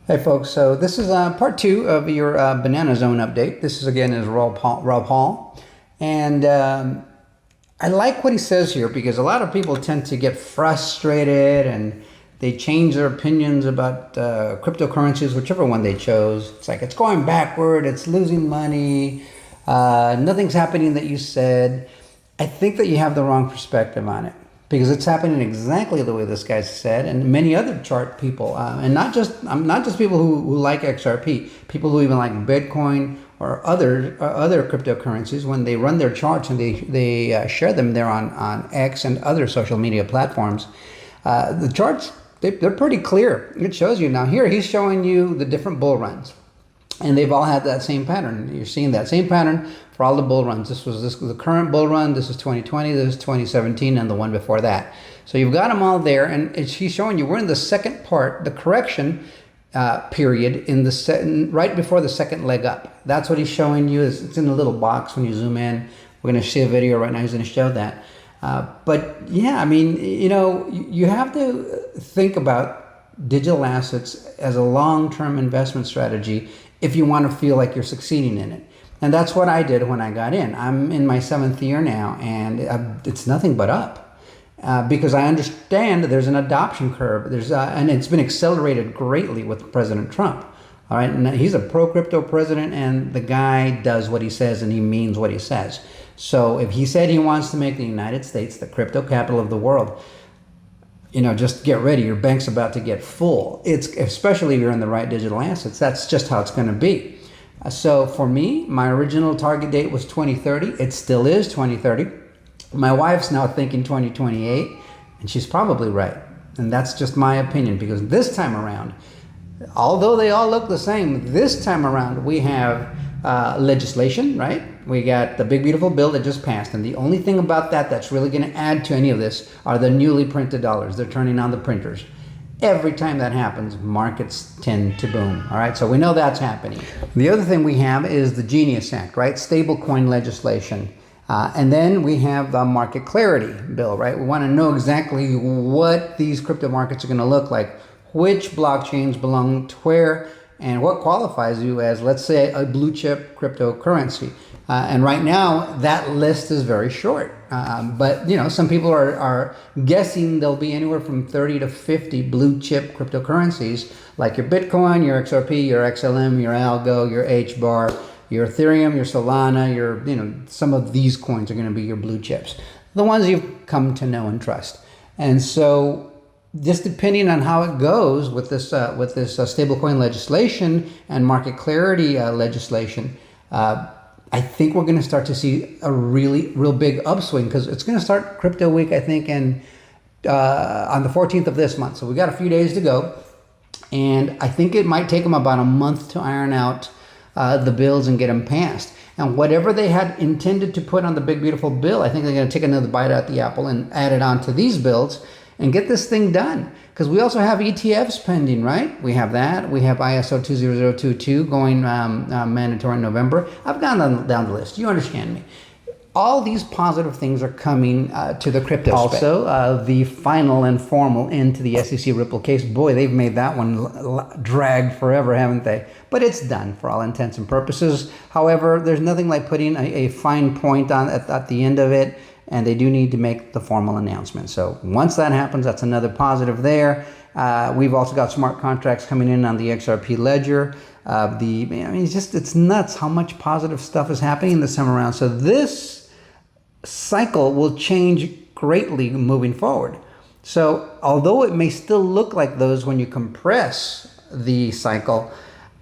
Hey folks, so this is part two of your Banana Zone update. This is again is Rob Hall, and I like what he says here because a lot of people tend to get frustrated and they change their opinions about cryptocurrencies, whichever one they chose. It's like it's going backward, it's losing money, nothing's happening that you said. I think that you have the wrong perspective on it because it's happening exactly the way this guy said, and many other chart people, and not just people who like XRP, people who even like Bitcoin or other cryptocurrencies. When they run their charts and they share them there on X and other social media platforms, the charts they're pretty clear. It shows you now. Here he's showing you the different bull runs. And they've all had that same pattern. You're seeing that same pattern for all the bull runs. This was the current bull run. This is 2020. This is 2017, and the one before that. So you've got them all there, and he's showing you we're in the second part, the correction period, right before the second leg up. That's what he's showing you. It's in a little box when you zoom in. We're going to see a video right now. He's going to show that. But yeah, I mean, you have to think about digital assets as a long-term investment strategy if you want to feel like you're succeeding in it. And that's what I did when I got in. I'm in my 7th year now, and it's nothing but up. Because I understand there's an adoption curve. And it's been accelerated greatly with President Trump. All right, and he's a pro-crypto president, and the guy does what he says, and he means what he says. So if he said he wants to make the United States the crypto capital of the world, just get ready. Your bank's about to get full. Especially if you're in the right digital assets. That's just how it's going to be. So for me, my original target date was 2030. It still is 2030. My wife's now thinking 2028, and she's probably right. And that's just my opinion, because this time around, although they all look the same, this time around we have legislation, right? We got the big beautiful bill that just passed, and the only thing about that that's really going to add to any of this are the newly printed dollars. They're turning on the printers. Every time that happens, markets tend to boom. All right, so we know that's happening. The other thing we have is the Genius Act, right? Stablecoin legislation. And then we have the market clarity bill, right? We want to know exactly what these crypto markets are going to look like, which blockchains belong to where, and what qualifies you as, let's say, a blue chip cryptocurrency. And right now, that list is very short. But some people are guessing there'll be anywhere from 30 to 50 blue chip cryptocurrencies, like your Bitcoin, your XRP, your XLM, your Algo, your HBAR, your Ethereum, your Solana, some of these coins are going to be your blue chips, the ones you've come to know and trust. And so, just depending on how it goes with this stablecoin legislation and market clarity legislation, I think we're going to start to see a real big upswing, because it's going to start Crypto Week, I think, on the 14th of this month. So we got a few days to go, and I think it might take them about a month to iron out the bills and get them passed. And whatever they had intended to put on the big beautiful bill, I think they're going to take another bite out the apple and add it on to these bills and get this thing done. Because we also have ETFs pending, right? We have that. We have ISO 20022 going mandatory in November. I've gone down the list. You understand me. All these positive things are coming to the crypto space. Also, the final and formal end to the SEC Ripple case. Boy, they've made that one drag forever, haven't they? But it's done for all intents and purposes. However, there's nothing like putting a fine point on at the end of it. And they do need to make the formal announcement. So once that happens, that's another positive there. We've also got smart contracts coming in on the XRP ledger. It's nuts how much positive stuff is happening this time around. So this cycle will change greatly moving forward. So although it may still look like those when you compress the cycle,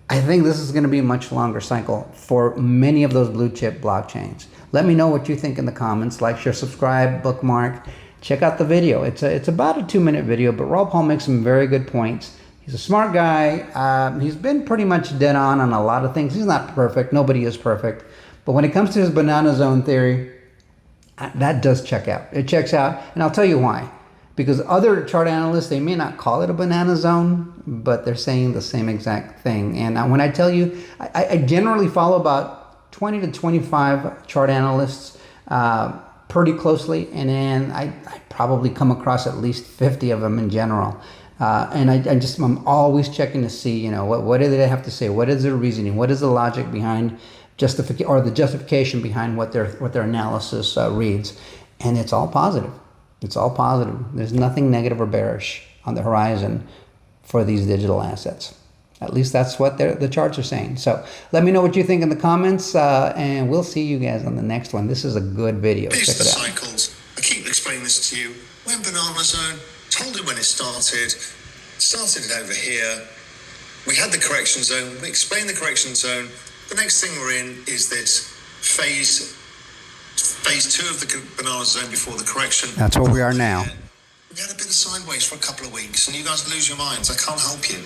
I think this is going to be a much longer cycle for many of those blue chip blockchains. Let me know what you think in the comments. Like, share, subscribe, bookmark. Check out the video. It's about a 2-minute video, but Rob Hall makes some very good points. He's a smart guy. He's been pretty much dead on a lot of things. He's not perfect. Nobody is perfect. But when it comes to his banana zone theory, that does check out. It checks out, and I'll tell you why. Because other chart analysts, they may not call it a banana zone, but they're saying the same exact thing. And when I tell you, I generally follow about 20 to 25 chart analysts pretty closely, and then I probably come across at least 50 of them in general. And I'm always checking to see, you know, what do they have to say? What is their reasoning? What is the logic behind the justification behind what their analysis reads? And it's all positive. It's all positive. There's nothing negative or bearish on the horizon for these digital assets. At least that's what the charts are saying. So let me know what you think in the comments, and we'll see you guys on the next one. This is a good video. Check it out. Cycles. I keep explaining this to you. We're in banana zone. Told it when it started. Started it over here. We had the correction zone. We explained the correction zone. The next thing we're in is this phase 2 of the banana zone before the correction. That's where we are now. We had a bit of sideways for a couple of weeks, and you guys lose your minds. I can't help you.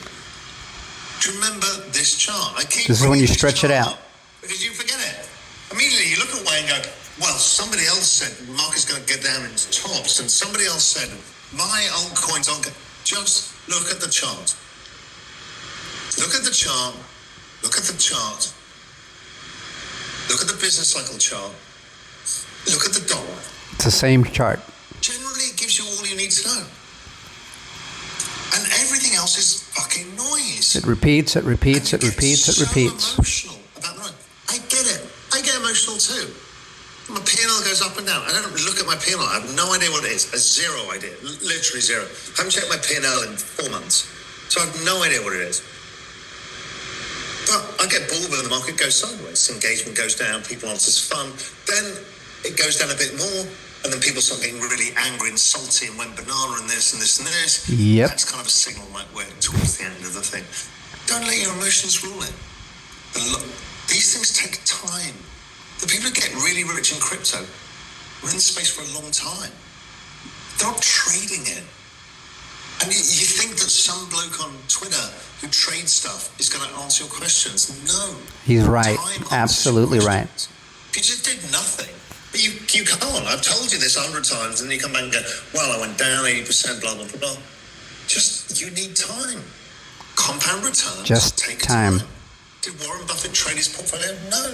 Do you remember this chart? This is when you stretch it out. Because you forget it. Immediately you look away and go, well, somebody else said the market's going to get down into tops, and somebody else said my altcoins aren't going. Just look at the chart. Look at the chart. Look at the chart. Look at the business cycle chart. Look at the dollar. It's the same chart. Generally, it gives you all you need to know. And everything else is fucking noise. It repeats, it repeats, it repeats, it repeats. Emotional about noise. I get it. I get emotional too. My P&L goes up and down. I don't look at my P&L. I have no idea what it is. A zero idea. Literally zero. I haven't checked my P&L in 4 months. So I have no idea what it is. But I get bored when the market goes sideways. Engagement goes down. People aren't as fun. Then it goes down a bit more. And then people start getting really angry and salty and went banana and this and this and this. Yep. That's kind of a signal like we're towards the end of the thing. Don't let your emotions rule it. These things take time. The people who get really rich in crypto were in the space for a long time. They're not trading it. And you think that some bloke on Twitter who trades stuff is going to answer your questions. No. He's right. Absolutely right. If you just did nothing. But you can't. I've told you this 100 times, and then you come back and go, well, I went down 80%, blah, blah, blah. Just, you need time. Compound returns. Just take time. Did Warren Buffett trade his portfolio? No.